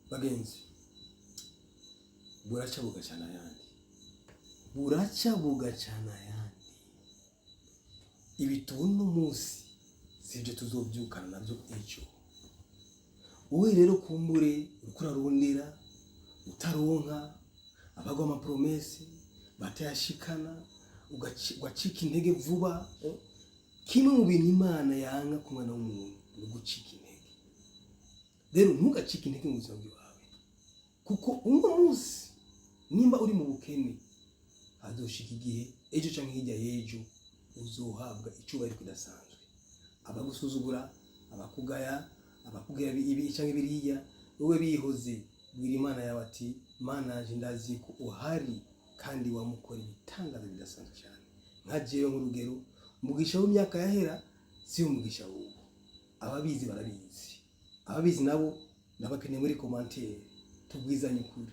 bagenzi, buraca bugacana ayandi, buraca bugacana ayandi. Ibi tubona umunsi sivyo tuzovyukana navyo ejo. Wowe rero kumbure uriko urarondera utaronka, abagwa amapromese batayashikana, ugacika intege vuba. Kimwe mu bintu Imana yanga ku mwana w'umuntu ni gucika intege. Rero ntugacike intege mu buzima bwawe, kuko uno munsi nimba uri mu bukene, hazoshika igihe ejo canke hirya y'ejo uzohabwa icubahiro kidasanzwe. Abagusuzugura, abakugaya, abakubwira ibi canke biriya, wowe bihoze bwira Imana yawe ati Mana yanje ndazi ko uhari kandi wamukora ibitangaza bidasanzwe cyane. Nka jewe nk'urugero, umugisha w'imyaka yahera si umugisha w'ubu. Ababizi barabizi, ababizi nabo nabakeneye muri commentaire tubwizanye ukuri.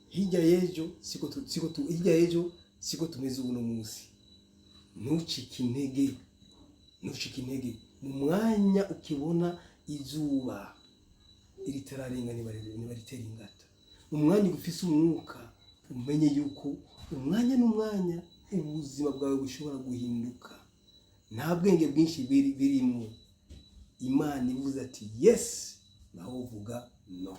Hirya y'ejo siko tumeze uno munsi. Ntucike intege mu mwanya ukibona izuba iritararengana nibaritera ingata. Mu mwanya ufise umwuka, umenye yuko umwanya n'umwanya ubuzima bwawe bushobora guhinduka. Nta bwenge bwinshi birimo. Imana ivuze ati yes, naho uvuga no.